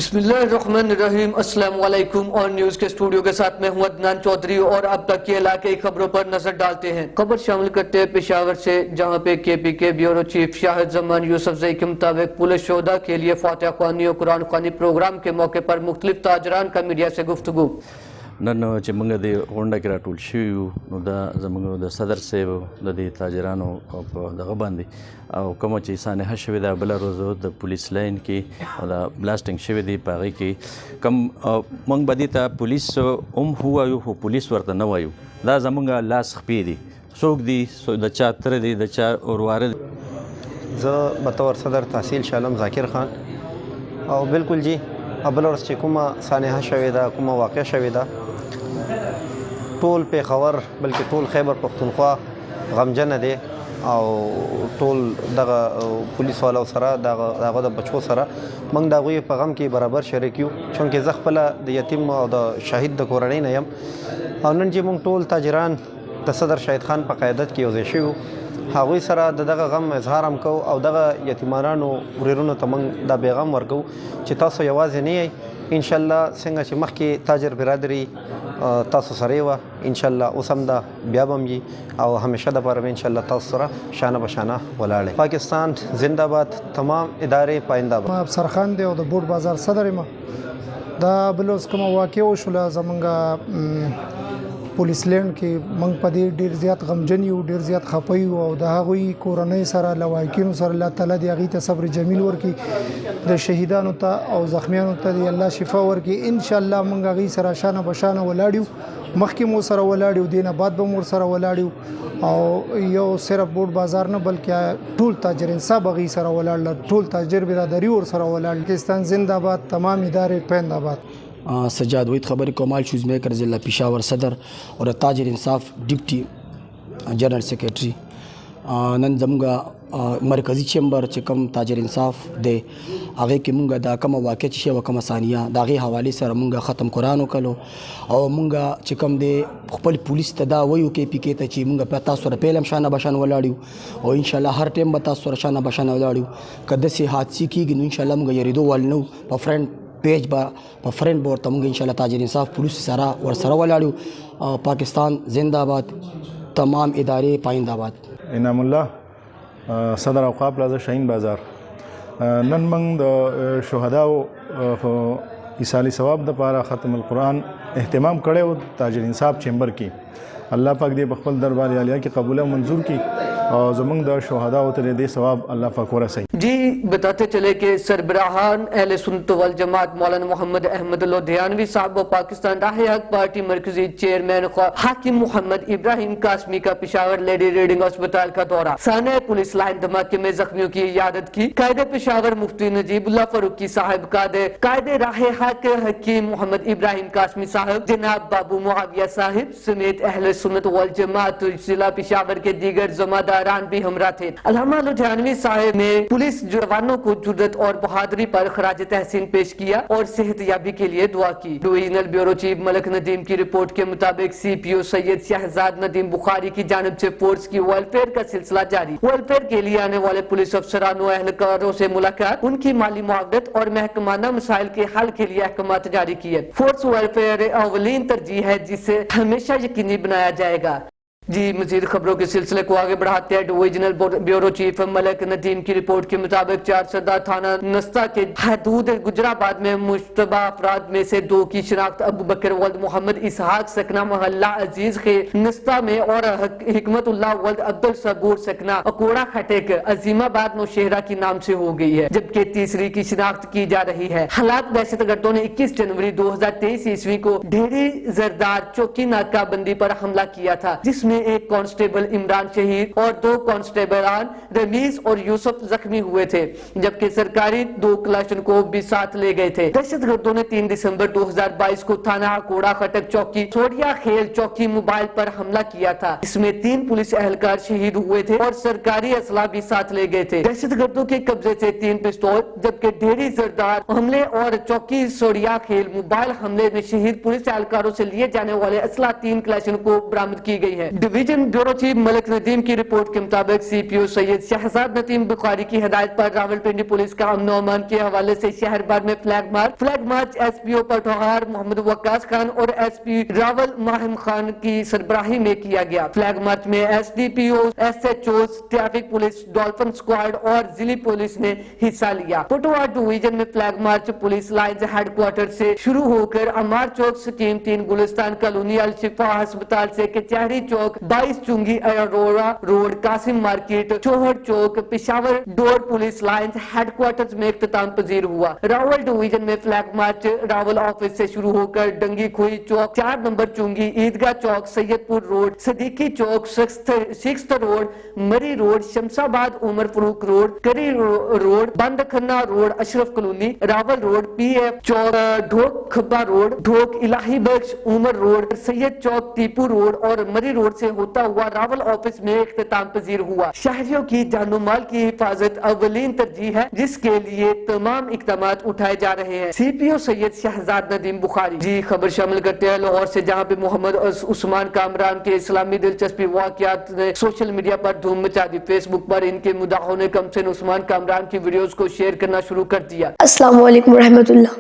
بسم اللہ الرحمن الرحیم۔ السلام علیکم۔ اور نیوز کے اسٹوڈیو کے ساتھ میں ہوں عدنان چودھری اور اب تک کے علاقے کی خبروں پر نظر ڈالتے ہیں۔ خبر شامل کرتے ہیں پشاور سے، جہاں پہ کے پی کے بیورو چیف شاہد زمان یوسف زئی کے مطابق پولیس شہداء کے لیے فاتحہ خوانی اور قرآن خوانی پروگرام کے موقع پر مختلف تاجران کا میڈیا سے گفتگو۔ نن چې موږ د غونډه کې راټول شوي یو نو دا زموږ د صدر صاحب د دې تاجرانو په دغه باندې او کومه چې سانحه شوې ده بله ورځ د پولیس لاین کې دا بلاسټنګ شوی دی په هغې کې کوم موږ به دې ته پولیس هم ووایو خو پولیس ورته نه وایو، دا زموږ لاس خپې دي، څوک دي د چا تره دی د چا ورواره دی۔ زه بطور صدر تحصیل شالم ذاکر خان او بالکل جی بله ورځ چې کومه سانحه شوې ده، کومه واقع شوې ده، ټول پېښور بلکې ټول خیبر پښتونخوا غمجنه دی او ټول دغه پولیس والو سره دغه د بچو سره موږ د هغوی په غم کې برابر شریک یو، چونکې زه خپله د یتیم او د شهید د کورنۍ نه یم او نن چې موږ ټول تاجران د صدر شهید خان په قیادت کې یو ځای شوي هغوی سره د دغه غم اظهار هم کوو او دغه یتیمانانو ورورونو ته موږ دا پیغام ورکوو چې تاسو یوازې نه یئ، انشاءالله څنګه چې مخکې تاجر برادري تاسو سره وه انشاءالله اوس هم ده، بیا به هم وي او همیشه دپاره به انشاءالله تاسو سره شانه به شانه ولاړ. پاکستان زنده باد، تمام ادارې پاینده باد. افسر خان دی او د بوټ بازار صدر یم. دا بل اوس کومه واقع وشوله زمونږ پولیس لینډ کې، موږ په دې ډېر زیات غمجن یو، ډېر زیات خفه یو او د هغوی کورنۍ سره له واقعینو سره الله تعالی دې هغوی ته صبر جمیل ورکړي، د شهیدانو ته او زخمیانو ته دې الله شفا ورکړي. انشاءالله موږ هغوی سره شانه بشانه ولاړ یو، مخکې مو سره ولاړ یو، دې نه بعد به مو سره ولاړ یو او یو صرف بوټ بازار نه بلکې ټول تاجر انصاف هغوی سره ولاړ، ټول تاجر برادري ور سره ولاړ. پاکستان زنده باد، تمام ادارې پاینده باد. سجاد وحید خبر کمال شوز میکر ضلع پشاور صدر اور تاجر انصاف ڈپٹی جنرل سیکریٹری. نن زموږ مرکزی چیمبر چې کوم تاجر انصاف دی هغې کې مونږ دا کومه واقع چې شوه کومه ثانیه د هغې حوالې سره مونږ ختم قرآن وکړو او مونږ چې کوم دی خپل پولیس ته دا وایو کې پی کې ته چې مونږ په تاسو سره پیل هم شانه بشانه ولاړ یو او انشاءالله هر ټایم به تاسو سره شانه بشانه ولاړ یو. که داسې حادثې کېږي نو انشاءالله مونږ یېرېدو وال نه وو، په فرنټ پیج په فرنٹ بورډ ته موږ انشاءالله تاجر انصاف پولیس سره ورسره ولاړ یو. پاکستان زنده باد، تمام ادارې پاینده باد. انعام الله صدر اوقاف پلازا شاهین بازار. نن موږ د شهداو ایصال ثواب دپاره ختم القرآن اهتمام کړی و تاجر انصاف چیمبر کې. الله پاک دې په خپل دربار عالیه کې قبول او منظور کړي اور زمونږ د شهداو ته دې ثواب الله پاک ورسوي. جی بتاتے چلے کہ سربراہان اہل سنت والجماعت مولانا محمد احمد لدھیانوی صاحب و پاکستان راہ حق پارٹی مرکزی چیئرمین حاکم محمد ابراہیم قاسمی کا پشاور لیڈی ریڈنگ اسپتال کا دورہ، سانحہ پولیس لائن دھماکے میں زخمیوں کی عیادت کی. قائد پشاور مفتی نجیب اللہ فاروقی صاحب کا قائد راہ حق حکیم محمد ابراہیم قاسمی صاحب، جناب بابو معاویہ صاحب سمیت اہل سنت والجماعت ضلع پشاور کے دیگر ذمہ بھی ہمراہ تھے. علامہ لدھیانوی صاحب نے پولیس جوانوں کو جرأت اور بہادری پر خراج تحسین پیش کیا اور صحت یابی کے لیے دعا کی. ڈویژنل بیورو چیف ملک ندیم کی رپورٹ کے مطابق سی پی او سید شہزاد ندیم بخاری کی جانب سے فورس کی ویلفیئر کا سلسلہ جاری. ویلفیئر کے لیے آنے والے پولیس افسران و اہلکاروں سے ملاقات، ان کی مالی معاونت اور محکمانہ مسائل کے حل کے لیے احکامات جاری کیے. فورس ویلفیئر اولین ترجیح ہے جسے ہمیشہ یقینی بنایا جائے گا. جی مزید خبروں کے سلسلے کو آگے بڑھاتے ہیں. ڈویژنل بیورو چیف ملک ندیم کی رپورٹ کے مطابق چارسدہ تھانہ نستا کے حدود گجرآباد میں مشتبہ افراد میں سے 2 کی شناخت ابو بکر ولد محمد اسحاق سکنہ محلہ عزیز خے نستا میں اور حکمت اللہ ولد عبدالصبور سکنہ اکوڑا خٹک عظیم آباد نوشہرہ کی نام سے ہو گئی ہے، جبکہ تیسری کی شناخت کی جا رہی ہے. حالات دہشت گردوں نے 21 جنوری 2023 عیسوی کو ڈھیری زردار چوکی ناکہ بندی پر حملہ کیا تھا، جس میں ایک کانسٹیبل عمران شہید اور 2 کانسٹیبلان رمیز اور یوسف زخمی ہوئے تھے، جبکہ سرکاری 2 کلاشن کو بھی ساتھ لے گئے تھے. دہشت گردوں نے 3 دسمبر 2022 کو تھانہ کوڑا خٹک چوکی سوریا خیل چوکی موبائل پر حملہ کیا تھا، اس میں 3 پولیس اہلکار شہید ہوئے تھے اور سرکاری اسلحہ بھی ساتھ لے گئے تھے. دہشت گردوں کے قبضے سے 3 پستول، جبکہ ڈھیری زردار حملے اور چوکی سوریا خیل موبائل حملے میں شہید پولیس اہلکاروں سے لیے جانے والے اسلحہ 3 کلاشن کو برآمد کی گئی ہے. Division bureau chief Malik Nadeem की रिपोर्ट के मुताबिक CPO सैयद शहजाद नदीम बुखारी की हिदायत पर रावलपिंडी पुलिस का अमन अमान के हवाले से शहर भर में flag march SPO Potohar Mohammad Waqqas Khan और SP रावल माहिम खान की सरबराही में किया गया। फ्लैग मार्च में SDPO, SHOs, traffic police, dolphin squad और जिली पुलिस ने हिस्सा लिया। पटोहार डिवीजन में फ्लैग मार्च पुलिस लाइन्स हेडक्वार्टर से शुरू होकर अमार चौक, स्कीम 3 गुलिस्तान कॉलोनी, अल शिफा अस्पताल से कचहरी चौक, 22 चुंगी अरोड़ा रोड, कासिम मार्केट, चौहड़ चौक, पेशावर डोर पुलिस लाइन्स हेडक्वार्टर में इख्तिताम पजीर हुआ। रावल डिवीजन में फ्लैग मार्च रावल ऑफिस से शुरू होकर डंगी खोई चौक, 4 नंबर चुंगी, ईदगाह चौक, सैयदपुर रोड, सदीकी चौक, 6th road, Murree road, Shamsabad Umar Farooq road, Kurri road, बंद Khanna road, Ashraf colony, Rawal road, PF चौक, ढोक खब्बा रोड, ढोक इलाही बख्श, उमर रोड, सैयद चौक, टीपू रोड और मरी रोड से होता हुआ रावल ऑफिस में इख्तिताम पजीर हुआ। शहरियों की जानो माल की हिफाजत अव्वलीन तरजीह है, जिसके लिए तमाम इक़दामात उठाए जा रहे हैं। CPO सैयद शहजाद नदीम बुखारी। जी खबर शामिल करते हैं लाहौर से, जहां पे मोहम्मद उस्मान कामरान के इस्लामी दिलचस्पी वाक़यात ने सोशल मीडिया पर धूम मचा दी। फेसबुक पर इनके मुदाहों ने कमसिन उस्मान कामरान की वीडियोस को शेयर करना शुरू कर दिया। अस्सलाम वालेकुम रहमतुल्लाह।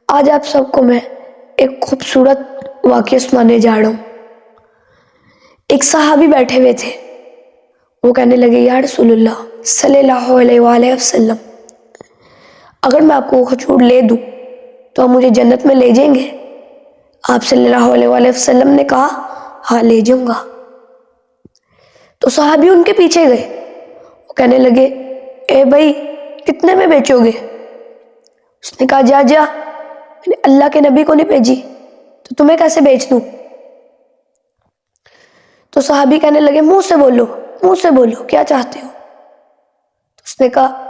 आज आप सबको मैं एक खूबसूरत वाक़या सुनाने जा रहा हूँ। एक सहाबी बैठे हुए थे, वो कहने लगे, या रसूलुल्लाह सल्लल्लाहु अलैहि वसल्लम, अगर मैं आपको खजूर ले दूँ तो आप मुझे जन्नत में ले जाएंगे? आप सल्लल्लाहु अलैहि वसल्लम ने कहा, हाँ ले जाऊंगा। तो सहाबी उनके पीछे गए, वो कहने लगे, ए भाई कितने में बेचोगे? उसने कहा, जा मैंने अल्लाह के नबी को नहीं भेजी तो तुम्हें कैसे बेच दूं? तो सहाबी कहने लगे, मुंह से बोलो क्या चाहते हो? तो उसने कहा,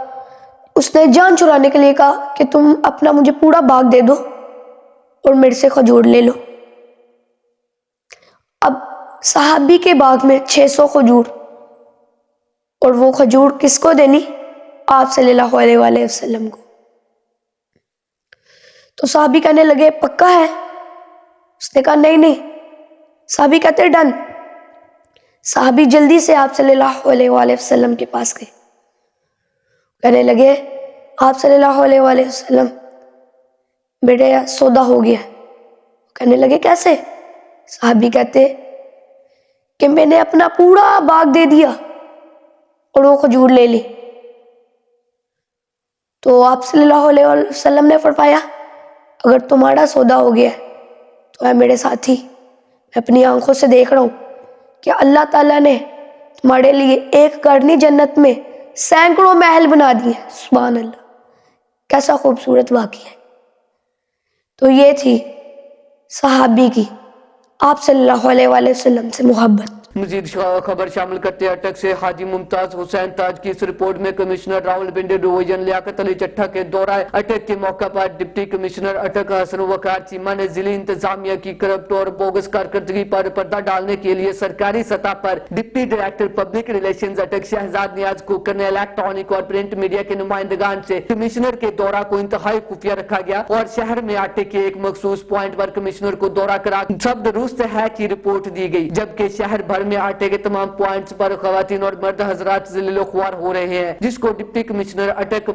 उसने जान छुड़ाने के लिए कहा कि तुम अपना मुझे पूरा बाग दे दो और मेरे से खजूर ले लो। अब सहाबी के बाग में 600 खजूर, और वो खजूर किसको देनी? आप सल्लल्लाहु अलैहि वसल्लम को। तो सहाबी कहने लगे, पक्का है? उसने कहा, नहीं। सहाबी कहते, डन। सहाबी जल्दी से आप सल्लल्लाहु अलैहि वसल्लम के पास गए, कहने लगे, आप सल्लल्लाहु अलैहि वसल्लम, बेटे सौदा हो गया। कहने लगे, कैसे? सहाबी कहते कि मैंने अपना पूरा बाग दे दिया और वो खजूर ले ली। तो आप सल्लल्लाहु अलैहि वसल्लम ने फरमाया, अगर तुम्हारा सौदा हो गया तो है मेरे साथी, मैं अपनी आंखों से देख रहा हूँ कि अल्लाह ताला ने तुम्हारे लिए एक घर नहीं, जन्नत में सैकड़ों महल बना दिए। सुभान अल्लाह, कैसा खूबसूरत वाक़या है। तो ये थी सहाबी की आप सल्लल्लाहु अलैहि वसल्लम से मोहब्बत। मजीद खबर शामिल करते हैं अटक से हाजी मुमताज हुसैन ताज की इस रिपोर्ट में कमिश्नर रावलपिंडी डिवीजन लियाकत अली चट्ठा के दौरा अटक के मौका पर डिप्टी कमिश्नर अटक हसन वकार चीमा ने जिले इंतजामिया की करप्ट और बोगस कारकर्दगी पर पर्दा डालने के लिए सरकारी सतह पर डिप्टी डायरेक्टर पब्लिक रिलेशंस अटक शहजाद नियाज कुकर ने इलेक्ट्रॉनिक और प्रिंट मीडिया के नुमाइंदगान से कमिश्नर के दौरा को इंतहाई खुफिया रखा गया और शहर में आटे के एक मखसूस पॉइंट पर कमिश्नर को दौरा करा सब दुरुस्त है की रिपोर्ट दी गई, जबकि शहर भर में आटे के तमाम पॉइंट्स पर खवातीन और मर्द हजरात जिले ख्वार हो रहे हैं, जिसको डिप्टी कमिश्नर अटक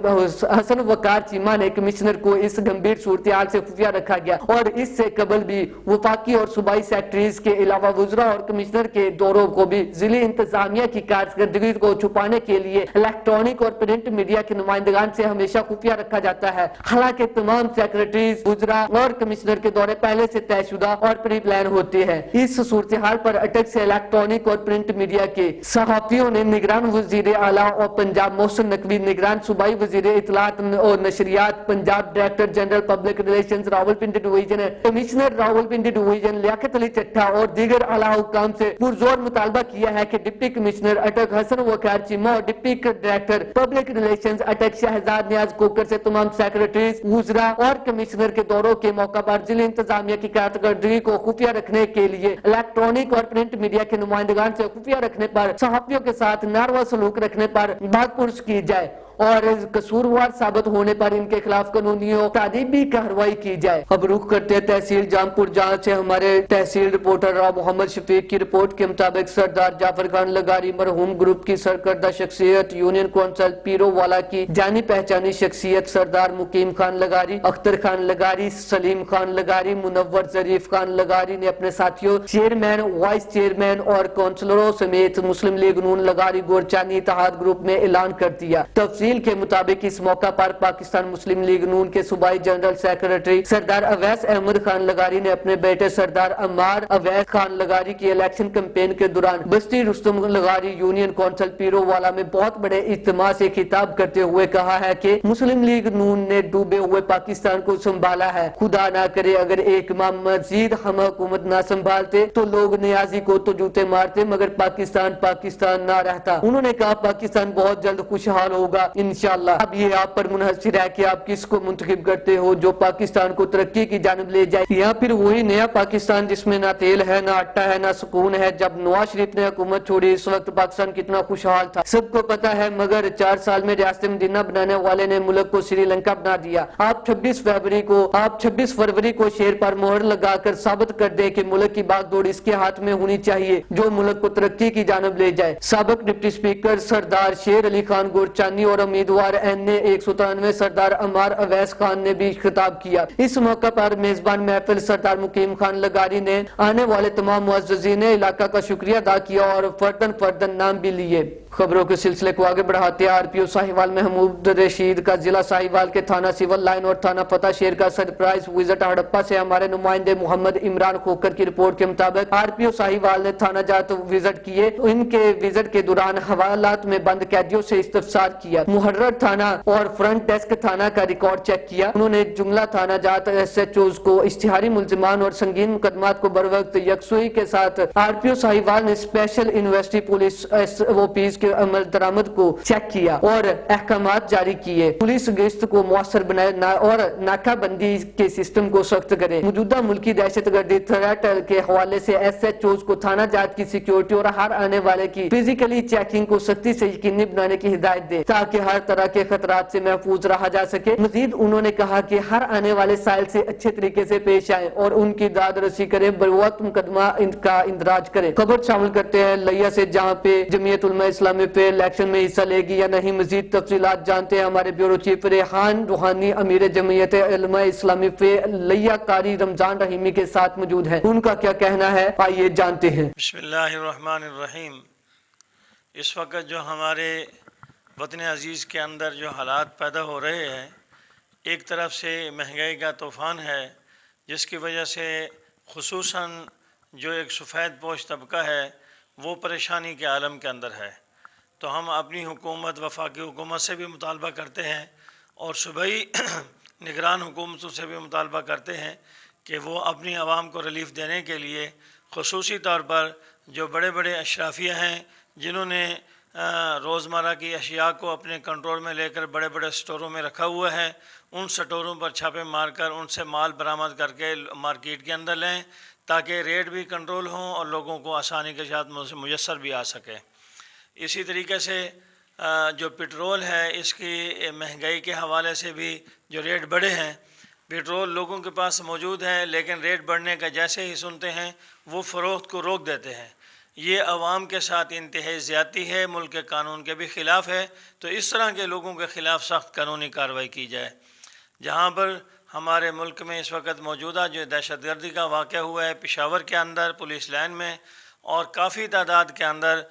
हसन वकार चीमा ने कमिश्नर को इस गंभीर सूरत हाल से खुफिया रखा गया और इससे कबल भी वफाकी और सूबाई सेक्रेटरीज के अलावा वुजरा और कमिश्नर के दौरों को भी जिले इंतजामिया की कारकर्दगी को छुपाने के लिए इलेक्ट्रॉनिक और प्रिंट मीडिया के नुमाइंदगान से हमेशा खुफिया रखा जाता है। हालांकि तमाम सेक्रेटरीज, वुजरा और कमिश्नर के दौरे पहले से तयशुदा और प्री प्लान होते हैं। इस सूरत हाल पर अटक से इलेक्ट्रॉनिक और प्रिंट मीडिया के सहाफियों ने निगरान वजीर आला और पंजाब मोहसिन नकवी, निगरान सूबाई वजीर इतलात और नशरियात Punjab, director general public relations Rawalpindi division, commissioner Rawalpindi division Liaquat Ali Chattha और दीगर आला हुक्काम से पुरजोर मुतालबा किया है कि डिप्टी कमिश्नर अटक हसन वकार चीमा और डिप्टी डायरेक्टर पब्लिक रिलेशंस अटक शहजाद नियाज कोकर से तमाम सेक्रेटरीज, वुजरा और कमिश्नर के दौरों के मौका पर जिले इंतजामिया की कारकर्दगी को खुफिया रखने के लिए इलेक्ट्रॉनिक और प्रिंट मीडिया के नुमाइंदगान से खुफिया रखने पर, सहाफियों के साथ नारवा सलूक रखने पर भागपुरश की जाए और कसूरवार साबित होने पर इनके खिलाफ कानूनी और तादीबी कार्रवाई की जाए। अब रुख करते हैं तहसील जामपुर, जहाँ से हमारे तहसील रिपोर्टर राव मोहम्मद शफीक की रिपोर्ट के मुताबिक सरदार जाफर खान लगारी मरहूम ग्रुप की सरकर्दा शख्सियत यूनियन कौंसिल पीरोवाला की जानी पहचानी शख्सियत सरदार मुकीम खान लगारी, अख्तर खान लगारी, सलीम खान लगारी, मुनव्वर जरीफ खान लगारी ने अपने साथियों, चेयरमैन, वाइस चेयरमैन और काउंसलरों समेत मुस्लिम लीग नून लगारी गोरचानी इत्तेहाद ग्रुप में ऐलान कर दिया। तफसील के मुताबिक इस मौका पर पाकिस्तान मुस्लिम लीग नून के सूबाई जनरल सेक्रेटरी सरदार अवैस अहमद खान लगारी ने अपने बेटे सरदार अम्मार अवैस खान लगारी की इलेक्शन कैंपेन के दौरान बस्ती रुस्तम लगारी यूनियन कौंसिल पीरोवाला में बहुत बड़े इज्तिमा से खिताब करते हुए कहा है कि मुस्लिम लीग नून ने डूबे हुए पाकिस्तान को संभाला है। खुदा ना करे अगर एक इमाम मजीद हम हुकूमत ना संभालते तो लोग नियाजी को तो जूते मारते मगर पाकिस्तान ना रहता। उन्होंने कहा पाकिस्तान बहुत जल्द खुशहाल होगा इंशाअल्लाह। अब ये आप पर मुनहसर है कि आप किसको मुंतखब करते हो जो पाकिस्तान को तरक्की की जानिब ले जाए, या फिर वही नया पाकिस्तान जिसमें ना तेल है, ना आटा है, ना सुकून है। जब नवाज शरीफ ने हुकूमत छोड़ी इस वक्त पाकिस्तान कितना खुशहाल था सबको पता है, मगर 4 साल में रियासत मदीना बनाने वाले ने मुल्क को श्रीलंका बना दिया। आप 26 फरवरी को शेर पर मोहर लगाकर साबित कर दे कि मुल्क की बागडोर इसके हाथ में होनी चाहिए जो मुल्क को तरक्की की जानिब ले जाए। साबिक डिप्टी स्पीकर सरदार शेर अली खान गोरचानी और उम्मीदवार NA 193 सरदार अमार अवैस खान ने भी खिताब किया। इस मौका पर मेजबान महफिल सरदार मुकीम खान लगारी ने आने वाले तमाम मुअज़्ज़िज़ीन इलाका का शुक्रिया अदा किया और फर्दन नाम भी लिए। खबरों के सिलसिले को आगे बढ़ाते हैं। RPO साहिवाल महमूद रशीद का जिला साहिवाल के थाना सिविल लाइन और थाना फतेह शेर का सरप्राइज विजिट हड़प्पा से हमारे नुमाइंदे मोहम्मद इमरान खोकर की रिपोर्ट के मुताबिक RPO साहिवाल ने थाना जात विजिट किए। इनके विजिट के दौरान हवालात में बंद कैदियों से इस्तफसार किया। मुहर्रर थाना और फ्रंट डेस्क थाना का रिकॉर्ड चेक किया। उन्होंने जुमला थाना जात SHOs को इश्तिहारी मुल्जिमान और संगीन मुकदमात को बरवक्त यकसुई के साथ RPO साहिवाल ने स्पेशल यूनिवर्सिटी पुलिस SOPs के अमल दरामद को चेक किया और अहकामात जारी किए। पुलिस गश्त को मौसर बनाए और नाकाबंदी के सिस्टम को सख्त करे। मौजूदा मुल्की दहशतगर्दी थ्रेट के हवाले से SHOs को थाना जात की सिक्योरिटी और हर आने वाले की फिजिकली चेकिंग को सख्ती से यकीनी बनाने की हिदायत दे ताकि हर तरह के खतरात से महफूज रहा जा सके। मजीद उन्होंने कहा कि हर आने वाले साइल से अच्छे तरीके से पेश आए और उनकी दाद रसी करे, बरवक्त मुकदमा इनका इंदराज करे। खबर शामिल करते हैं लिया से, जहाँ पे जमीयत उलमा इस्लामी पे इलेक्शन में हिस्सा लेगी या नहीं। मजीद तफसीलात जानते हैं हमारे ब्यूरो चीफ रेहान रूहानी अमीर जमीयत उलमा इस्लामी पे लिया कारी रमजान रहीमी के साथ मौजूद है। उनका क्या कहना है आइए जानते हैं। बिस्मिल्लाहिर्रहमानिर्रहीम। इस वक्त जो हमारे वतन अजीज़ के अंदर जो हालात पैदा हो रहे हैं, एक तरफ से महंगाई का तूफ़ान है जिसकी वजह से खुसूसन जो एक सफ़ेद पोश तबका है वो परेशानी के आलम के अंदर है। तो हम अपनी हुकूमत वफाकी हुकूमत से भी मुतालबा करते हैं और सूबाई निगरान हुकूमतों से भी मुतालबा करते हैं कि वो अपनी आवाम को रिलीफ़ देने के लिए ख़ुसूसी तौर पर जो बड़े बड़े अशराफिया हैं जिन्होंने रोज़मर्रा की अशिया को अपने कंट्रोल में लेकर बड़े बड़े स्टोरों में रखा हुआ है, उन स्टोरों पर छापे मारकर उनसे माल बरामद करके मार्केट के अंदर लें ताकि रेट भी कंट्रोल हों और लोगों को आसानी के साथ मुयस्सर भी आ सके। इसी तरीके से जो पेट्रोल है इसकी महंगाई के हवाले से भी जो रेट बढ़े हैं, पेट्रोल लोगों के पास मौजूद है लेकिन रेट बढ़ने का जैसे ही सुनते हैं वो फ़रोख्त को रोक देते हैं। ये अवाम के साथ इंतहाई ज़्यादती है, मुल्क के कानून के भी ख़िलाफ़ है। तो इस तरह के लोगों के ख़िलाफ़ सख्त कानूनी कार्रवाई की जाए। जहाँ पर हमारे मुल्क में इस वक्त मौजूदा जो दहशतगर्दी का वाक़या हुआ है पेशावर के अंदर पुलिस लाइन में, और काफ़ी तादाद के अंदर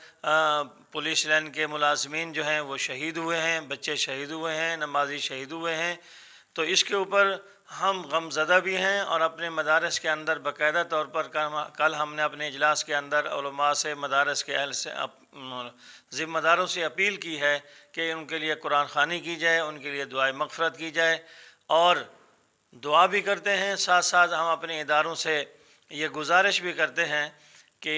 पुलिस लाइन के मुलाजमीन जो हैं वो शहीद हुए हैं, बच्चे शहीद हुए हैं, नमाजी शहीद हुए हैं। तो इसके ऊपर हम गमज़दा भी हैं और अपने मदारस के अंदर बाकायदा तौर पर कल हमने अपने इजलास के अंदर उलमा से, मदारस के अहल से, ज़िम्मेदारों से अपील की है कि उनके लिए कुरान ख़वानी की जाए, उनके लिए दुआए मग़फ़िरत की जाए और दुआ भी करते हैं। साथ साथ हम अपने इदारों से ये गुजारिश भी करते हैं कि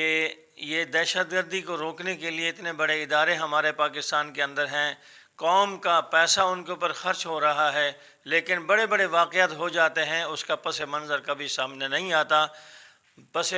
ये दहशतगर्दी को रोकने के लिए इतने बड़े इदारे हमारे पाकिस्तान के अंदर हैं, कौम का पैसा उनके ऊपर ख़र्च हो रहा है लेकिन बड़े बड़े वाक़यात हो जाते हैं, उसका पस मंज़र कभी सामने नहीं आता। पस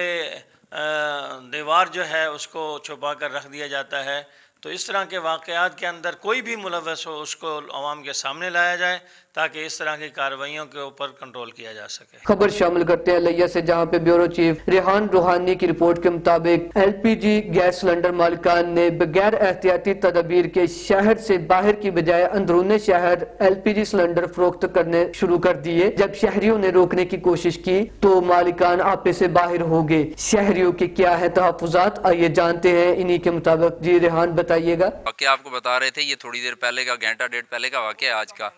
दीवार जो है उसको छुपा कर रख दिया जाता है। تو اس طرح کے واقعات کے اندر کوئی بھی ملوث ہو اس کو عوام کے سامنے لایا جائے تاکہ اس طرح کی کارروائیوں کے اوپر کنٹرول کیا جا سکے. خبر شامل کرتے ہیں لیا سے، جہاں پہ بیورو چیف ریحان روحانی کی رپورٹ کے مطابق LPG گیس سلنڈر مالکان نے بغیر احتیاطی تدابیر کے شہر سے باہر کی بجائے اندرون شہر LPG سلنڈر فروخت کرنے شروع کر دیے. جب شہریوں نے روکنے کی کوشش کی تو مالکان آپے سے باہر ہو گئے. شہریوں کے کیا ہے تحفظات، آئیے جانتے ہیں انہی کے مطابق. جی ریحان بتائیے گا. واقعہ آپ کو بتا رہے تھے، یہ تھوڑی دیر پہلے کا، گھنٹہ ڈیڑھ پہلے کا واقعہ ہے آج کا.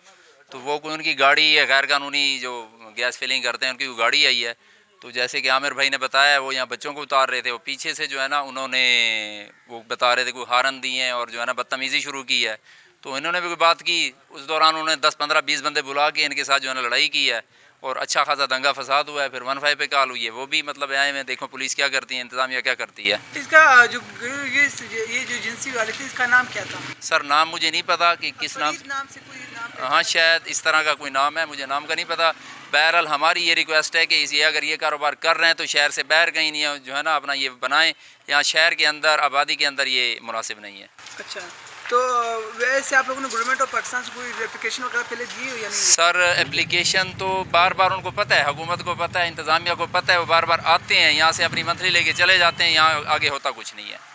تو وہ کوئی ان کی گاڑی ہے، غیر قانونی جو گیس فلنگ کرتے ہیں ان کی وہ گاڑی آئی ہے. تو جیسے کہ عامر بھائی نے بتایا وہ یہاں بچوں کو اتار رہے تھے، وہ پیچھے سے جو ہے نا انہوں نے وہ بتا رہے تھے کوئی ہارن دی ہیں اور جو ہے نا بدتمیزی شروع کی ہے. تو انہوں نے بھی کوئی بات کی، اس دوران انہوں نے 10 15 20 بندے بلا کے ان کے ساتھ جو ہے نا لڑائی کی ہے اور اچھا خاصا دنگا فساد ہوا ہے. پھر 15 پہ کال ہوئی ہے، وہ بھی مطلب آئے میں دیکھو پولیس کیا کرتی ہے، انتظامیہ کیا کرتی ہے. اس کا جو یہ جو ایجنسی والے تھے اس کا نام کیا تھا؟ سر نام مجھے نہیں پتا کہ کس نام سے کوئی نام. ہاں شاید اس طرح کا کوئی نام ہے، مجھے نام کا نہیں پتا. بہرحال ہماری یہ ریکویسٹ ہے کہ یہ اگر یہ کاروبار کر رہے ہیں تو شہر سے باہر کہیں نہیں جو ہے نا اپنا یہ بنائیں. یہاں شہر کے اندر آبادی کے اندر یہ مناسب نہیں ہے. اچھا، تو ویسے آپ لوگوں نے گورنمنٹ آف پاکستان سے کوئی اپلیکیشن وغیرہ پہلے دی ہو یا نہیں؟ سر اپلیکیشن تو بار بار ان کو پتہ ہے، حکومت کو پتہ ہے، انتظامیہ کو پتہ ہے، وہ بار بار آتے ہیں یہاں سے اپنی منتھلی لے کے چلے جاتے ہیں، یہاں آگے ہوتا کچھ نہیں ہے.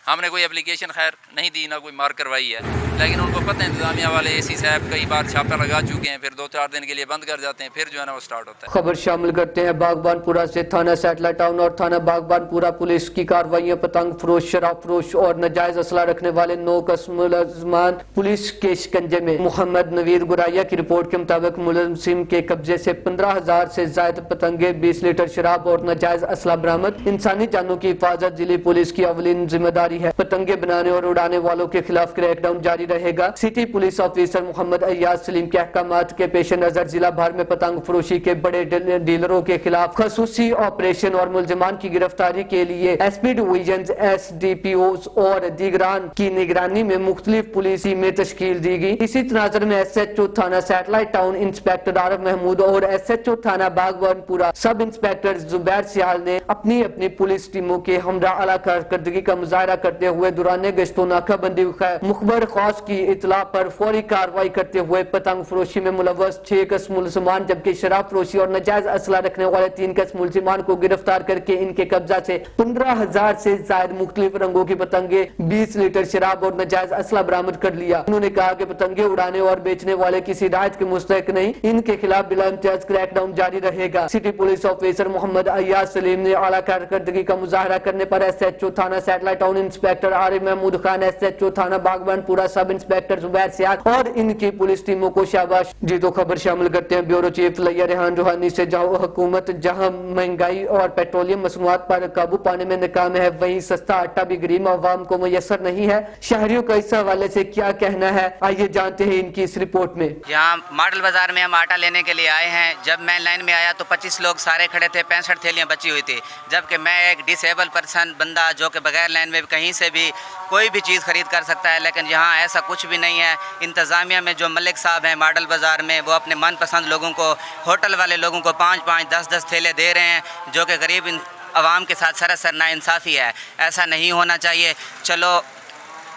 ہم نے کوئی اپلیکیشن خیر نہیں دی، نہ کوئی مار کروائی ہے، لیکن ان کو پتہ ہے انتظامیہ والے AC صاحب کئی بار چھاپہ لگا چکے ہیں، پھر 2-4 دن کے لیے بند کر جاتے ہیں، پھر جو ہے نا وہ سٹارٹ ہوتا ہے. خبر شامل کرتے ہیں باغبان پورہ سے. تھانہ سیٹلائٹ ٹاؤن اور تھانہ باغبان پورہ پولیس کی کارروائیاں. پتنگ فروش، شراب فروش اور ناجائز اسلحہ رکھنے والے 9 ملزمان پولیس کے شکنجے میں. محمد نویر گرائیا کی رپورٹ کے مطابق ملزم کے قبضے سے 15,000 سے زائد پتنگیں، 20 لیٹر شراب اور ناجائز اسلحہ برآمد. انسانی جانوں کی حفاظت ضلع پولیس کی اولین ذمہ داری ہے. پتنگیں بنانے اور اڑانے والوں کے خلاف کریک ڈاؤن جاری رہے گا. سٹی پولیس آفیسر محمد ایاز سلیم کے احکامات کے پیش نظر ضلع بھر میں پتنگ فروشی کے بڑے ڈیلروں کے خلاف خصوصی آپریشن اور ملزمان کی گرفتاری کے لیے SP ڈویژنز، SDPOs اور دیگران کی نگرانی میں مختلف پولیس ٹیمیں تشکیل دی گئی. اسی تناظر میں SHO تھانہ سیٹلائٹ ٹاؤن انسپیکٹر عارف محمود اور SHO تھانہ باغبان پورہ سب انسپیکٹر زبیر سیال نے اپنی اپنی پولیس ٹیموں کے ہمراہ اعلیٰ کارکردگی کا مظاہرہ کرتے ہوئے دوران گشت و ناکہ بندی مخبر خاص کی اطلاع پر فوری کارروائی کرتے ہوئے پتنگ فروشی میں ملوث 6 قسم ملزمان جبکہ شراب فروشی اور ناجائز اسلحہ رکھنے والے 3 قسم ملزمان کو گرفتار کر کے ان کے قبضہ سے 15,000 سے زائد مختلف رنگوں کی پتنگیں، 20 لیٹر شراب اور ناجائز اسلحہ برآمد کر لیا. انہوں نے کہا کہ پتنگیں اڑانے اور بیچنے والے کسی رعایت کے مستحق نہیں، ان کے خلاف بلا امتیاز کریک ڈاؤن جاری رہے گا. سٹی پولیس آفیسر محمد ایاز سلیم نے اعلیٰ کارکردگی کا مظاہرہ کرنے پر SHO تھانہ سیٹلائٹ ٹاؤن انسپیکٹر عارف محمود خان، SHO تھانہ باغبان پورہ سب انسپیکٹر زبیر سیال اور ان کی پولیس ٹیموں کو شاباش. جی تو خبر شامل کرتے ہیں بیورو چیف لیا ریحان روحانی سے. حکومت جہاں مہنگائی اور پیٹرولیم مصنوعات پر قابو پانے میں ناکام ہے، وہیں سستا آٹا بھی غریب عوام کو میسر نہیں ہے. شہریوں کا اس حوالے سے کیا کہنا ہے، آئیے جانتے ہیں ان کی اس رپورٹ میں. یہاں ماڈل بازار میں ہم آٹا لینے کے لیے آئے ہیں. جب میں لائن میں آیا تو 25 لوگ سارے کھڑے تھے، 65 تھیلیاں بچی ہوئی تھی، جبکہ میں ایک ڈسیبل پرسن بندہ جو کہ بغیر لائن میں کہیں سے بھی کوئی بھی چیز خرید کر سکتا ہے، لیکن یہاں ایسا کچھ بھی نہیں ہے. انتظامیہ میں جو ملک صاحب ہیں ماڈل بازار میں، وہ اپنے من پسند لوگوں کو، ہوٹل والے لوگوں کو 5-5 10-10 تھیلے دے رہے ہیں، جو کہ غریب عوام کے ساتھ سراسر ناانصافی ہے. ایسا نہیں ہونا چاہیے. چلو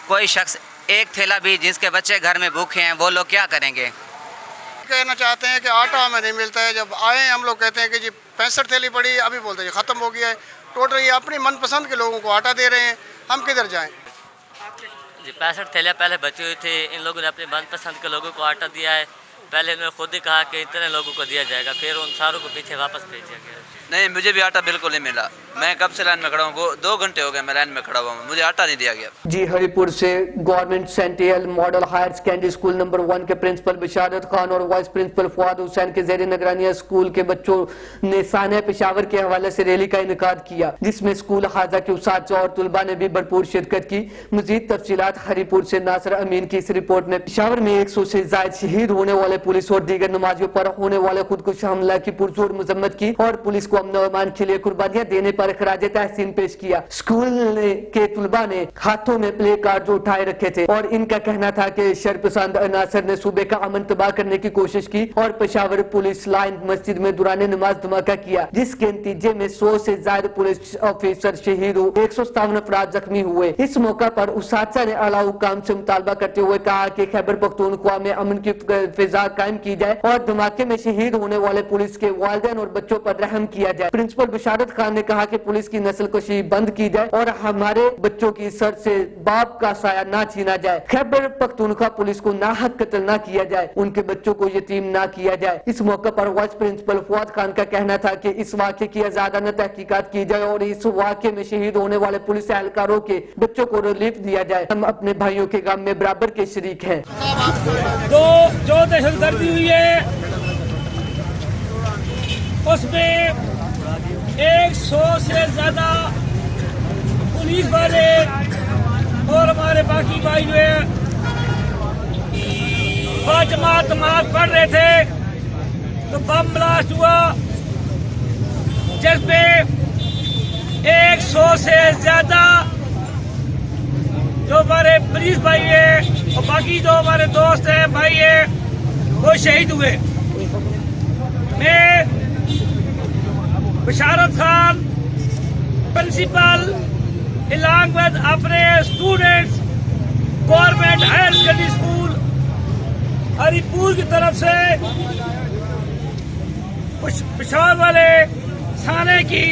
کوئی شخص ایک تھیلا بھی جس کے بچے گھر میں بھوکے ہیں وہ لوگ کیا کریں گے؟ کہنا چاہتے ہیں کہ آٹا ہمیں نہیں ملتا ہے. جب آئے ہم لوگ کہتے ہیں کہ جی 65 تھیلی پڑی، ابھی بولتے ہیں ختم ہو گیا ہے. ٹوٹل یہ اپنی من پسند کے لوگوں کو آٹا دے رہے ہیں، ہم کدھر جائیں؟ جی 65 تھیلیاں پہلے بچی ہوئی تھی، ان لوگوں نے اپنے من پسند کے لوگوں کو آٹا دیا ہے. پہلے انہوں نے خود ہی کہا کہ اتنے لوگوں کو دیا جائے گا، پھر ان ساروں کو پیچھے واپس بھیج دیا گیا. نہیں، مجھے بھی آٹا بالکل نہیں ملا. میں کب سے لائن میں کھڑا ہوں، 2 گھنٹے ہو گئے میں لائن میں کھڑا ہوا ہوں، مجھے آٹا نہیں دیا گیا. جی ہری پور سے government centennial model higher secondary school number 1 کے پرنسپل بشارت خان اور وائس پرنسپل فواد حسین کے زیر نگرانی اسکول کے بچوں نے سانحہ پشاور کے حوالے سے ریلی کا انعقاد کیا، جس میں اسکول حاضہ کے اساتذہ اور طلباء نے بھی بھرپور شرکت کی. مزید تفصیلات ہری پور سے ناصر امین کی اس رپورٹ میں. پشاور میں 100 سے زائد شہید ہونے والے پولیس اور دیگر نمازیوں پر ہونے والے خودکش حملہ کی پرزور مذمت کی اور پولیس کو امن و امان کے لیے قربانیاں دینے पर खराज तहसीन पेश किया। स्कूल के तुलबा ने हाथों में प्ले कार्ड उठाए रखे थे और इनका कहना था कि शरपसंद अनासर ने सूबे का अमन तबाह करने की कोशिश की और पेशावर पुलिस लाइन मस्जिद में दुराने नमाज धमाका किया, जिसके नतीजे में 100 से ज्यादा पुलिस ऑफिसर शहीद हुए, 157 अफराद जख्मी हुए। इस मौका पर उसाचा ने आला हुकाम से मुतालबा करते हुए कहा कि खैबर पख्तूनख्वा में अमन की फिजा कायम की जाए और धमाके में शहीद होने वाले पुलिस के वालिदैन और बच्चों पर रहम किया जाए। प्रिंसिपल बिशारत खान ने कहा कि पुलिस की नस्लकशी बंद की जाए और हमारे बच्चों की सर से बाप का साया ना छीना जाए। खैबर पख्तूनख्वा पुलिस को नाहक कत्ल ना किया जाए, उनके बच्चों को यतीम ना किया जाए। इस मौके पर वाइस प्रिंसिपल फुआद खान का कहना था कि इस वाक़े की आज़ादाना तहकीकात की जाए और इस वाक़े में शहीद होने वाले पुलिस एहलकारों के बच्चों को रिलीफ दिया जाए। हम अपने भाइयों के गम में बराबर के शरीक हैं। जो दहशतगर्दी हुई है उसमें 100 से ज्यादा पुलिस वाले और हमारे बाकी भाई जो है बाजमात नमाज पढ़ रहे थे तो बम ब्लास्ट हुआ, जिसमें 100 से ज्यादा जो हमारे पुलिस भाई है और बाकी जो हमारे दोस्त हैं भाई है वो शहीद हुए। मैं Basharat Khan principal along with अपने students government higher secondary school Haripur की तरफ से पेशावर वाले थाने की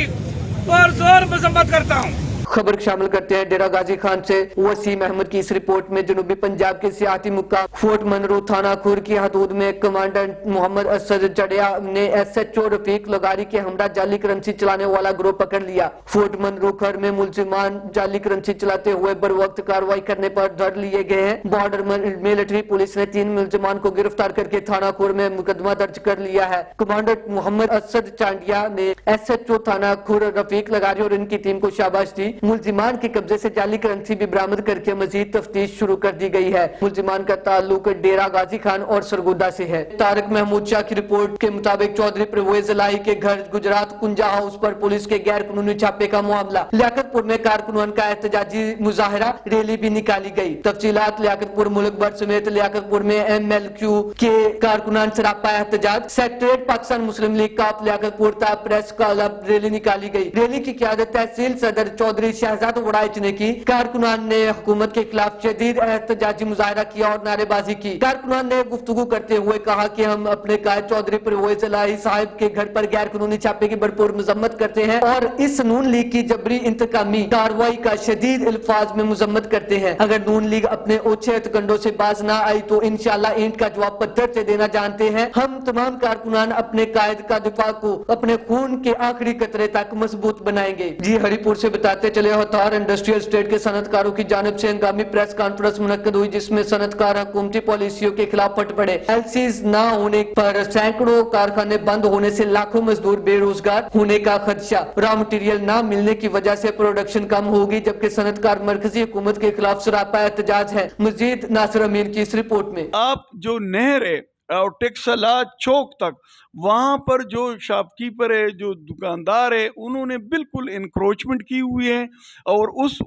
पुरजोर मजम्मत करता हूँ। खबर शामिल करते हैं डेरा गाजी खान से। वसीम अहमद की इस रिपोर्ट में जनूबी पंजाब के सियाती मुकाम फोर्ट मनरू थाना खुर की हदूद में कमांडेंट मोहम्मद असद चढ़िया ने SHO रफीक लगारी के हमरा जाली करेंसी चलाने वाला गिरोह पकड़ लिया। फोर्ट मनरू खर में मुलजिमान जाली करेंसी चलाते हुए बर वक्त कार्रवाई करने पर धर लिए गए हैं। बॉर्डर मिलिट्री पुलिस ने 3 मुलजिमान को गिरफ्तार करके थाना खुर में मुकदमा दर्ज कर लिया है। कमांडेंट मोहम्मद असद चांडिया ने SHO थाना खुर रफीक लगारी और इनकी टीम को शाबाश दी। मुलजिमान के कब्जे से जाली करेंसी भी बरामद करके मजीद तफ्तीश शुरू कर दी गई है। मुलजिमान का ताल्लुक डेरा गाजी खान और सरगोदा से है। तारिक महमूद शाह की रिपोर्ट के मुताबिक चौधरी परवेज इलाही के घर गुजरात कुंजा हाउस पर पुलिस के गैर कानूनी छापे का मामला। लियाकतपुर में कारकुनान का एहतजाजी मुजाहरा रैली भी निकाली गई। तफसीलात लियाकतपुर मुल्क भर समेत लियाकतपुर में MLQ के कारकुनान सरापा एहतजाज। सेक्रेटरीट पाकिस्तान मुस्लिम लीग का लियाकतपुर ता प्रेस क्लब रैली निकाली गई। रैली की क़यादत तहसील सदर चौधरी शहजाद वड़ाइच ने की। कारकुनान ने हुकूमत के खिलाफ शदीद एहतजाजी मुजाहरा किया और नारेबाजी की। कारकुनान ने गुफ्तगू करते हुए कहा कि हम अपने कायद चौधरी परवेज इलाही साहब के घर पर गैर कानूनी छापे की भरपूर मजम्मत करते हैं और इस नून लीग की जबरी इंतकामी कार्रवाई का शदीद अल्फाज में मजम्मत करते हैं। अगर नून लीग अपने ओछे हथकंडों से बाज ना आई तो इंशाल्लाह ईंट का जवाब पत्थर से देना जानते हैं। हम तमाम कारकुनान अपने कायद का दिफा को अपने खून के आखिरी कतरे तक मजबूत बनाएंगे। जी हरिपुर से बताते चले होतार इंडस्ट्रियल स्टेट के सनतकारों की जानिब से हंगामी प्रेस कॉन्फ्रेंस मुनक्कद हुई, जिसमें सनतकार हुकूमती पॉलिसियों के खिलाफ फट पड़े। LCs ना होने पर सैकड़ों कारखाने बंद होने से लाखों मजदूर बेरोजगार होने का खदशा। रॉ मटीरियल ना मिलने की वजह से प्रोडक्शन कम होगी, जबकि सनतकार मरकजी हुकूमत के खिलाफ सरापा एहतजाज है। मजीद नासिर अमीर की इस रिपोर्ट में। आप जो नहर है और टेक्सला चौक तक वहाँ पर जो शॉपकीपर है, जो दुकानदार है, उन्होंने बिल्कुल इंक्रोचमेंट की हुई है और उस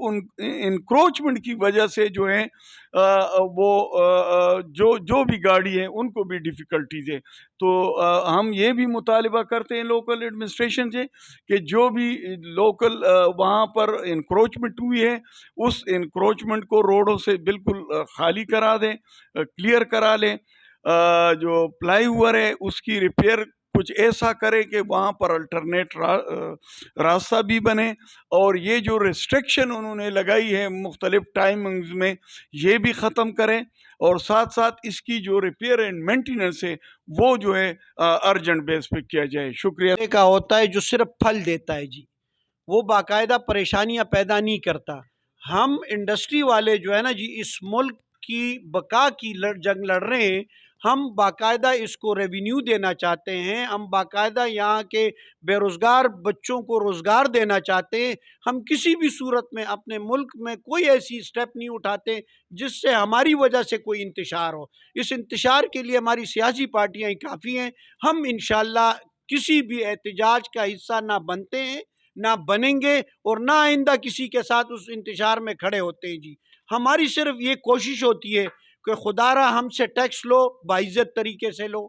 इंक्रोचमेंट की वजह से जो है जो भी गाड़ी है उनको भी डिफ़िकल्टीज़ है। तो हम ये भी मुतालिबा करते हैं लोकल एडमिनिस्ट्रेशन से कि जो भी लोकल वहाँ पर इंक्रोचमेंट हुई है उस इंक्रोचमेंट को रोडों से बिल्कुल खाली करा दें, क्लियर करा लें। जो फ्लाईओवर है उसकी रिपेयर कुछ ऐसा करे कि वहाँ पर अल्टरनेट रास्ता भी बने और ये जो रिस्ट्रिक्शन उन्होंने लगाई है मुख्तलिफ टाइमिंग्स में ये भी ख़त्म करें और साथ साथ इसकी जो रिपेयर एंड मेंटेनेंस है वो जो है अर्जेंट बेस पे किया जाए। शुक्रिया। का होता है जो सिर्फ फल देता है जी, वो बाकायदा परेशानियाँ पैदा नहीं करता। हम इंडस्ट्री वाले जो है ना जी, इस मुल्क की बका की जंग लड़ रहे हैं। हम बाकायदा इसको रेवेन्यू देना चाहते हैं, हम बाकायदा यहाँ के बेरोज़गार बच्चों को रोज़गार देना चाहते हैं। हम किसी भी सूरत में अपने मुल्क में कोई ऐसी स्टेप नहीं उठाते जिससे हमारी वजह से कोई इंतशार हो। इस इंतशार के लिए हमारी सियासी पार्टियाँ काफ़ी हैं। हम इंशाअल्लाह किसी भी एहतजाज का हिस्सा ना बनते हैं, نہ بنیں گے اور نہ آئندہ کسی کے ساتھ اس انتشار میں کھڑے ہوتے ہیں جی. ہماری صرف یہ کوشش ہوتی ہے کہ خدا را ہم سے ٹیکس لو، باعزت طریقے سے لو،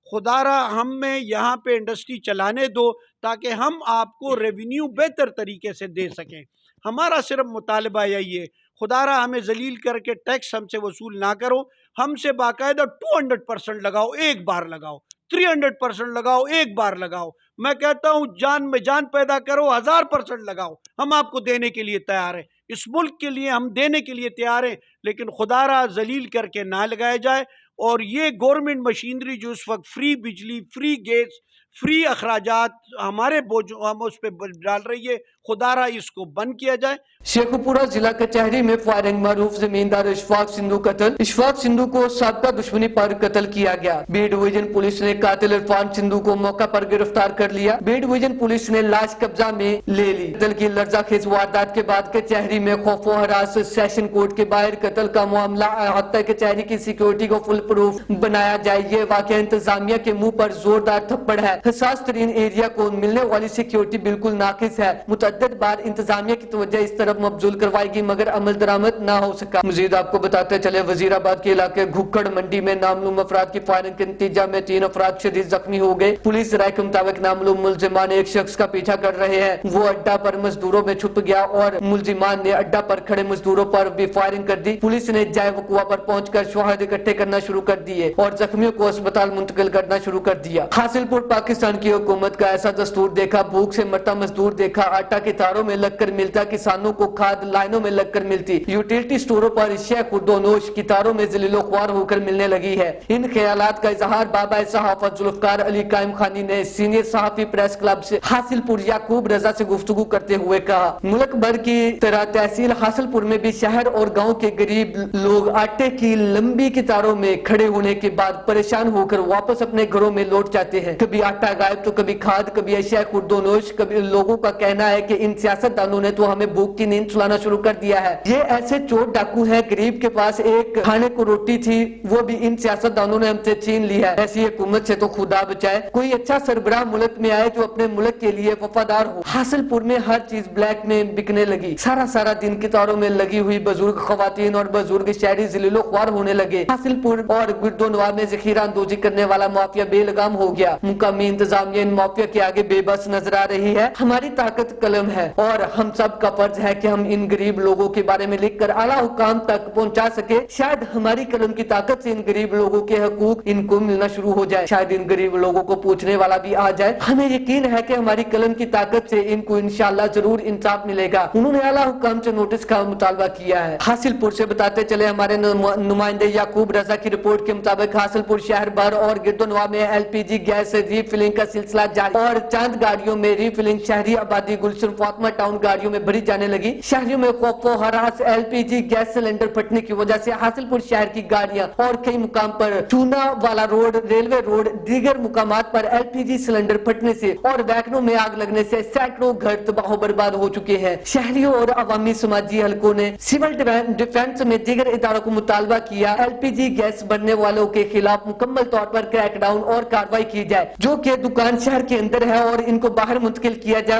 خدا را ہم میں یہاں پہ انڈسٹری چلانے دو تاکہ ہم آپ کو ریونیو بہتر طریقے سے دے سکیں. ہمارا صرف مطالبہ یہی ہے، خدا را ہمیں ذلیل کر کے ٹیکس ہم سے وصول نہ کرو، ہم سے باقاعدہ 200% لگاؤ، ایک بار لگاؤ، 300% لگاؤ، ایک بار لگاؤ. میں کہتا ہوں جان میں جان پیدا کرو، 1000% لگاؤ، ہم آپ کو دینے کے لیے تیار ہیں. اس ملک کے لیے ہم دینے کے لیے تیار ہیں، لیکن خدا را ذلیل کر کے نہ لگایا جائے. اور یہ گورنمنٹ مشینری جو اس وقت فری بجلی، فری گیس، فری اخراجات ہمارے بوجھ ہم اس پہ ڈال رہی ہے، خدا را اس کو بند کیا جائے. شیخ پورہ ضلع کچہری میں فائرنگ معروف زمیندار اشفاق سندھو قتل. اشفاق سندھو کو سابقہ دشمنی پر قتل کیا گیا. بی ڈویژن پولیس نے قاتل عرفان سندھو کو موقع پر گرفتار کر لیا. بی ڈویژن پولیس نے لاش قبضہ میں لے لی. قتل کی لرزہ خیز واردات کے بعد کچہری میں خوف و ہراس. سیشن کورٹ کے باہر قتل کا معاملہ احاطہ کچہری کی سیکیورٹی کو فل پروف بنایا جائے. یہ واقعہ انتظامیہ کے منہ پر زوردار تھپڑ ہے. حساس ترین ایریا کو ملنے والی سیکیورٹی بالکل ناقص ہے. متعدد بار انتظامیہ کی توجہ اس طرف مبذول کروائی گئی مگر عمل درآمد نہ ہو سکا. مزید آپ کو بتاتے چلے وزیر آباد کے علاقے گھکڑ منڈی میں نامعلوم افراد کی فائرنگ کے نتیجہ میں 3 افراد شدید زخمی ہو گئے. پولیس رائے کے مطابق نامعلوم ملزمان ایک شخص کا پیچھا کر رہے ہیں. وہ اڈا پر مزدوروں میں چھپ گیا اور ملزمان نے اڈا پر کھڑے مزدوروں پر بھی فائرنگ کر دی. پولیس نے جائے وقوع پر پہنچ کر شواہد اکٹھے کرنا شروع کر دیے اور زخمیوں کو اسپتال منتقل کرنا شروع کر دیا. حاصل پور پاکستان کی حکومت کا ایسا دستور دیکھا، بھوک سے مرتا مزدور دیکھا، آٹا کی تاروں میں لگ کر ملتا، کسانوں کو کھاد لائنوں میں لگ کر ملتی، یوٹیلٹی سٹوروں پر اشیاء خرد و نوش کی تاروں میں ذلیل و خوار ہو کر ملنے لگی ہے. ان خیالات کا اظہار بابا صحافت ذوالفقار علی قائم خانی نے سینئر صحافی پریس کلب سے حاصل پور یعقوب رضا سے گفتگو کرتے ہوئے کہا. ملک بھر کی طرح تحصیل حاصل پور میں بھی شہر اور گاؤں کے غریب لوگ آٹے کی لمبی قطاروں میں کھڑے ہونے کے بعد پریشان ہو کر واپس اپنے گھروں میں لوٹ جاتے ہیں. کبھی آٹا غائب تو کبھی کھاد، کبھی اشیاء خرد و نوش. کبھی لوگوں کا کہنا ہے کہ ان سیاستدانوں نے تو ہمیں بھوک کی نیند سلانا شروع کر دیا ہے. یہ ایسے چور ڈاکو ہیں، غریب کے پاس ایک کھانے کو روٹی تھی وہ بھی ان سیاستدانوں نے ہم سے چھین لی ہے. ایسی حکومت سے تو خدا بچائے. کوئی اچھا سربراہ ملک میں آئے جو اپنے ملک کے لیے وفادار ہو. حاصل پور میں ہر چیز بلیک میں بکنے لگی. سارا دن قطاروں میں لگی ہوئی بزرگ خواتین اور بزرگ شہری ذلیل و خوار ہونے لگے. حاصل پور اور گرد و نواح میں ذخیرہ اندوزی کرنے والا مافیا بے لگام ہو گیا. مقامی انتظامیہ ان مافیا کے آگے بے بس نظر آ رہی ہے. ہماری طاقت قلم ہے اور ہم سب کا فرض ہے کہ ہم ان غریب لوگوں کے بارے میں لکھ کر اعلیٰ حکام تک پہنچا سکے. شاید ہماری قلم کی طاقت سے ان غریب لوگوں کے حقوق ان کو ملنا شروع ہو جائے. شاید ان غریب لوگوں کو پوچھنے والا بھی آ جائے. ہمیں یقین ہے کہ ہماری قلم کی طاقت سے ان کو انشاءاللہ ضرور انصاف ملے گا. انہوں نے اعلیٰ حکام سے نوٹس کا مطالبہ کیا ہے. حاصل پور سے بتاتے چلے ہمارے نمائندے یعقوب رضا کی رپورٹ کے مطابق حاصل پور شہر بھر اور گرد و نواح میں LPG گیس ری فلنگ کا سلسلہ جاری اور چاند گاڑیوں میں ری فلنگ شہری آبادی گلشن فاطمہ ٹاؤن گاڑیوں میں بھری جانے لگی. شہریوں میں خوف و ہراس. LPG گیس سلنڈر پھٹنے کی وجہ سے حاصل پور شہر کی گاڑیاں اور کئی مقام پر چونا والا روڈ، ریلوے روڈ، دیگر مقامات پر LPG سلنڈر پھٹنے سے اور ویگنوں میں آگ لگنے سے سینکڑوں گھر تباہ و برباد ہو چکے ہیں. شہریوں اور عوامی سماجی حلقوں نے سول ڈیفنس میں دیگر اداروں کو مطالبہ کیا LPG گیس بننے والوں کے خلاف مکمل طور پر کریک ڈاؤن اور کارروائی کی جائے. جو کہ دکان شہر کے اندر ہے اور ان کو باہر منتقل کیا جائے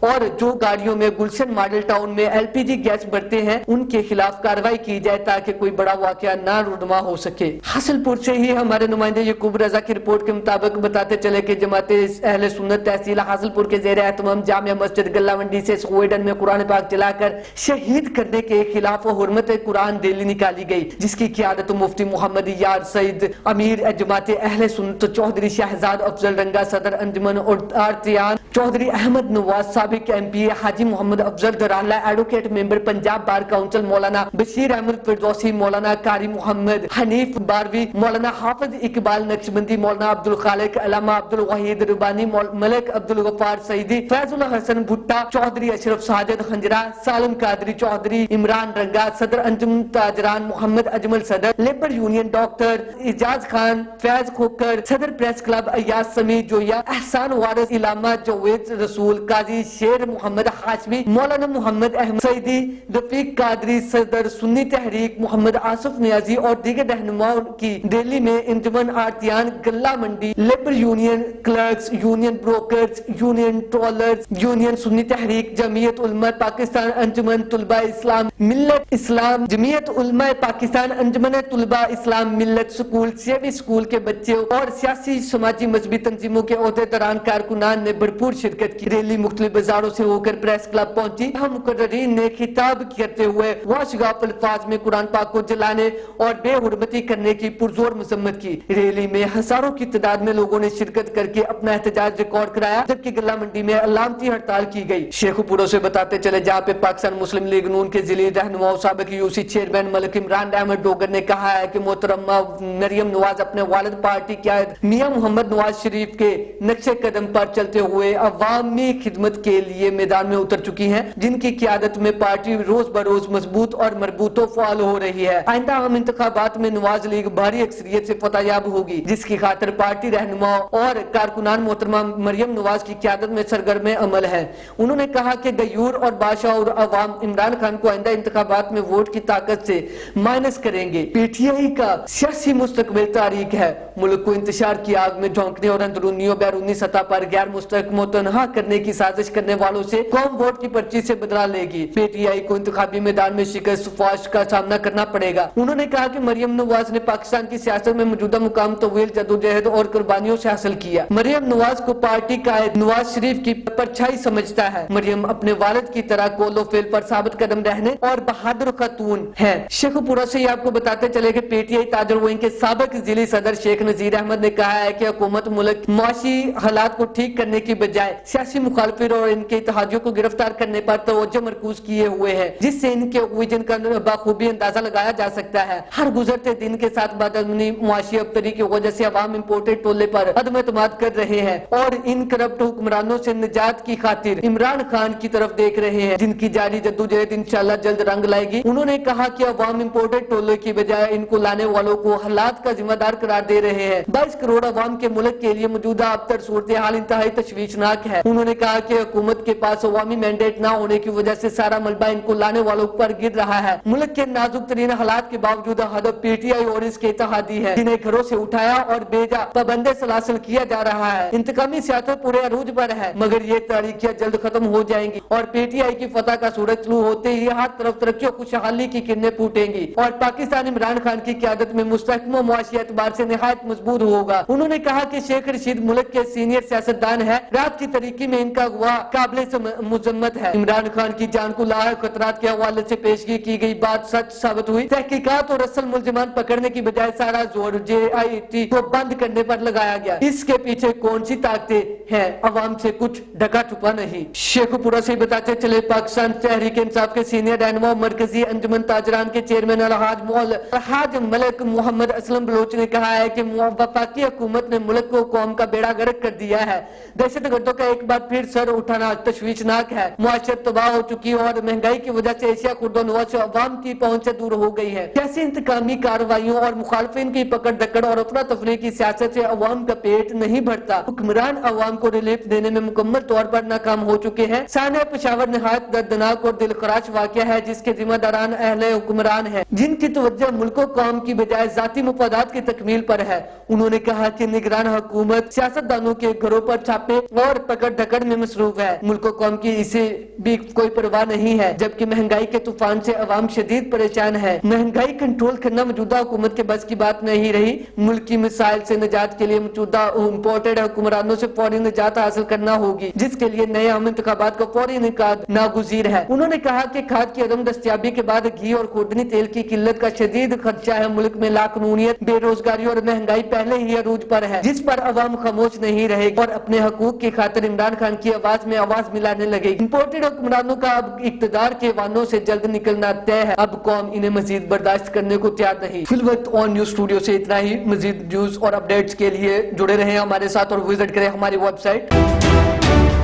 اور جو گاڑیوں میں گلشن ماڈل ٹاؤن میں LPG گیس بھرتے ہیں ان کے خلاف کارروائی کی جائے تاکہ کوئی بڑا واقعہ نہ رونما ہو سکے. حاصل پور سے ہی ہمارے نمائندے یعقوب رضا کی رپورٹ کے مطابق بتاتے چلے کہ جماعت اہل سنت تحصیل حاصل پور کے زیر اہتمام جامع مسجد گلہ منڈی سے سویڈن میں قرآن پاک چلا کر شہید کرنے کے خلاف حرمت قرآن ریلی نکالی گئی جس کی قیادت مفتی محمد یار سعید امیر جماعت اہل سنت چودھری شہزاد افضل رنگا صدر انجمن آرتیان چودھری احمد نواز سابق MP حاجی محمد افضل درالہ ایڈوکیٹ ممبر پنجاب بار کاؤنسل مولانا بشیر احمد فردوسی مولانا قاری محمد حنیف باروی مولانا حافظ اقبال نقشبندی مولانا عبدالخالق علامہ عبدالوحید ربانی ملک عبدالغفار سعیدی فیض اللہ حسن بھٹا چودھری اشرف ساجد خنجرہ سالم قادری چودھری عمران رنگا صدر انجمن تاجران محمد اجمل صدر لیبر یونین ڈاکٹر اعجاز خان فیض کھوکر صدر پریس کلب ایاز سمیع हकीमी जोया, एहसान वारिस, इलामा जवेद रसूल, काजी शेर मोहम्मद हाशमी, मौलाना मोहम्मद अहमद सईदी, रफीक कादरी, सदर सुन्नी तहरीक मोहम्मद आसिफ नियाजी और दीगर रहनुमाओं की दिल्ली में इंजमन आरतियान, गल्ला मंडी, labour union, clerks union, brokers union, trawlers union, Sunni Tehreek, Jamiat Ulema Pakistan, अंजुमन तुलबा इस्लाम, मिल्लत इस्लाम, जमीयत उलमा पाकिस्तान, अंजुमन तुलबा इस्लाम, मिल्लत स्कूल, सेवी स्कूल के बच्चे और सियासी समाजी मजहबी तंजीमों के ओहदेदारान कारकुनान ने भरपूर शिरकत की। रैली मुख्तलिफ बाजारों से होकर प्रेस क्लब पहुंची। हम मुकर्रीन ने खिताब करते हुए वाशगाफ अल्फाज में कुरान पाक को जलाने और बेहुरमती करने की पुरजोर मजम्मत की। रैली में हजारों की तादाद में लोगों ने शिरकत करके अपना एहतजाज रिकॉर्ड कराया, जबकि गल्ला मंडी में अलामती हड़ताल की गई। शेखुपुरों से बताते चले जहाँ पे पाकिस्तान मुस्लिम लीग नून के जिले रहनुमा साबिक यूसी चेयरमैन मलिक इमरान अहमद डोगर ने कहा है कि मोहतरमा मरियम नवाज अपने वालिद पार्टी क़याद मियां मोहम्मद नवाज शरीफ के नक्शे कदम पर चलते हुए अवामी खिदमत के लिए मैदान में उतर चुकी हैं, जिनकी क़यादत में पार्टी रोज बरोज मजबूत और मरबूतो फाल हो रही है। आइंदा हम इंतखाबात में नवाज लीग भारी अक्सरियत से फतहयाब होगी, जिसकी खातिर पार्टी रहनुमा और कारकुनान मोहतरमा मरियम नवाज की क़यादत में सरगर्म अमल है। उन्होंने कहा कि गयूर और बादशाह और अवाम इमरान खान को आइंदा इंतखाबात में वोट की ताकत से माइनस करेंगे। पीटीआई का सियासी मुस्तकबिल तारीख है। मुल्क को इंतशार की आग में झोंकने और अंदरूनी और बैरूनी सतह पर गैर मुस्तहकम तनहा करने की साजिश करने वालों से कौम वोट की पर्ची से बदला लेगी। पीटीआई को इंतखाबी मैदान में शिकस्त फाश का सामना करना पड़ेगा। उन्होंने कहा कि मरियम नवाज ने पाकिस्तान की सियासत में मौजूदा मुकाम तवील जदोजहद और कुर्बानियों से हासिल किया। मरियम नवाज को पार्टी कायद नवाज शरीफ की परछाई समझता है। मरियम अपने वालिद की तरह कौलो फेल पर साबित कदम रहने और बहादुर खातून है। शेखुपुरा से आपको बताते चले कि पीटीआई ताजर विंग के साबिक जिली सदर शेख नजीर अहमद ने कहा है कि हुकूमत मुल्क मुआशी हालात को ठीक करने की बजाय सियासी मुखालफिन और इनके इत्तेहादियों को गिरफ्तार करने पर तवज्जो मरकूज किए हुए है, जिससे इनके विजन का बाखूबी अंदाजा लगाया जा सकता है। हर गुजरते दिन के साथ बदअमनी मुआशी अबतरी की वजह से अवाम इम्पोर्टेड टोले पर अदम एतमाद कर रहे हैं और इन करप्ट हुक्मरानों से निजात की खातिर इमरान खान की तरफ देख रहे हैं, जिनकी जारी जद्दोजहद इंशाअल्लाह जल्द रंग लाएगी। उन्होंने कहा कि अवाम इम्पोर्टेड टोले की बजाय इनको लाने वालों को हालात का जिम्मेदार करार दे रहे हैं। 22 करोड़ अवाम के मुल्क के लिए मौजूदा अबतर सूरत हाल इंतहाई तशवीशनाक है। उन्होंने कहा कि हुकूमत के पास अवामी मैंडेट न होने की वजह से सारा मलबा इनको लाने वालों पर गिर रहा है। मुल्क के नाजुक तरीन हालात के बावजूद हदफ पीटीआई और इसके इत्तेहादी है, जिन्हें घरों से उठाया और भेजा पाबंदे सलासल किया जा रहा है। इंतकामी सियासत पूरे अरूज पर है, मगर ये तारीखियां जल्द खत्म हो जाएंगी और पीटीआई की फतह का सूरज शुरू होते ही हर तरफ तरक्की और खुशहाली की किरणें फूटेंगी और पाकिस्तान इमरान खान की क़यादत में मुस्तहकम मुआशी एतबार से निहायत मजबूत होगा। उन्होंने कहा कि शेख रशीद मुल्क के सीनियर सियासतदान है, रात की तरीकी में इनका गवाह काबिल मुजम्मत है। इमरान खान की जान को लायक खतरात के हवाले से पेशगी की गई बात सच साबित हुई। तहकीकात और असल मुलजिमान पकड़ने की बजाय सारा जोर JIT को बंद करने पर लगाया गया। इसके पीछे कौन सी ताकतें हैं? अवाम से कुछ ढका छुपा नहीं। शेखुपुरा से बताते चले पाकिस्तान तहरीक इंसाफ के सीनियर रहनुमा मरकजी अंजुमन ताजरान के चेयरमैन अलहाज मलिक मोहम्मद असलम बलोच ने कहा है कि वफाकी हुकूमत ने मुल्क को कौम का बेड़ा गर्क कर दिया है। दहशत गर्दों का एक बार फिर सर उठाना तशवीशनाक है। मुआशरत तबाह हो चुकी है और महंगाई की वजह से एशिया खुर्दोनवाज अवाम की पहुंच से दूर हो गई है। कैसी इंतकामी कार्रवाइयों और मुखालफिन की पकड़ दकड़ और अफरा तफरी की सियासत से अवाम का पेट नहीं भरता। हुक्मरान अवाम को रिलीफ देने में मुकम्मल तौर पर नाकाम हो चुके हैं। साने पेशावर निहायत दर्दनाक और दिलखराश वाक़या है, जिसके जिम्मेदारान अहले हुक्मरान है, जिनकी तवज्जो मुल्क कौम की बजाय जाती मुफादात की तकमील पर है। उन्होंने कहा कि निगरान हुकूमत सियासतदानों के घरों पर छापे और पकड़ धकड़ में मसरूफ है। मुल्क कौम की इसे भी कोई परवाह नहीं है, जबकि महंगाई के तूफान से अवाम शदीद परेशान है। महंगाई कंट्रोल करना मौजूदा हुकूमत के बस की बात नहीं रही। मुल्क की मिसाइल से निजात के लिए मौजूदा इम्पोर्टेड हुक्मरानों से फौरी निजात हासिल करना होगी, जिसके लिए नए आम इंतखाबात का फौरी इनेकाद नागुज़ीर है। उन्होंने कहा कि खाद की अदम दस्तयाबी के बाद घी और खुर्दनी तेल की किल्लत का शदीद खर्चा है। मुल्क में लाकानूनियत, बेरोजगारी और महंगाई पहले ही अरूज पर है, जिस पर अवाम खामोश नहीं रहेगी और अपने हकूक की खातिर इमरान खान की आवाज में आवाज मिलाने लगेगी। इम्पोर्टेड हुक्मरानों का अब इक्तदार के वानों से जल्द निकलना तय है। अब कौम इन्हें मजीद बर्दाश्त करने को तैयार नहीं। फिलवक्त ऑन न्यूज स्टूडियो से इतना ही। मजीद न्यूज और अपडेट्स के लिए जुड़े रहें हमारे साथ और विजिट करें हमारी वेबसाइट।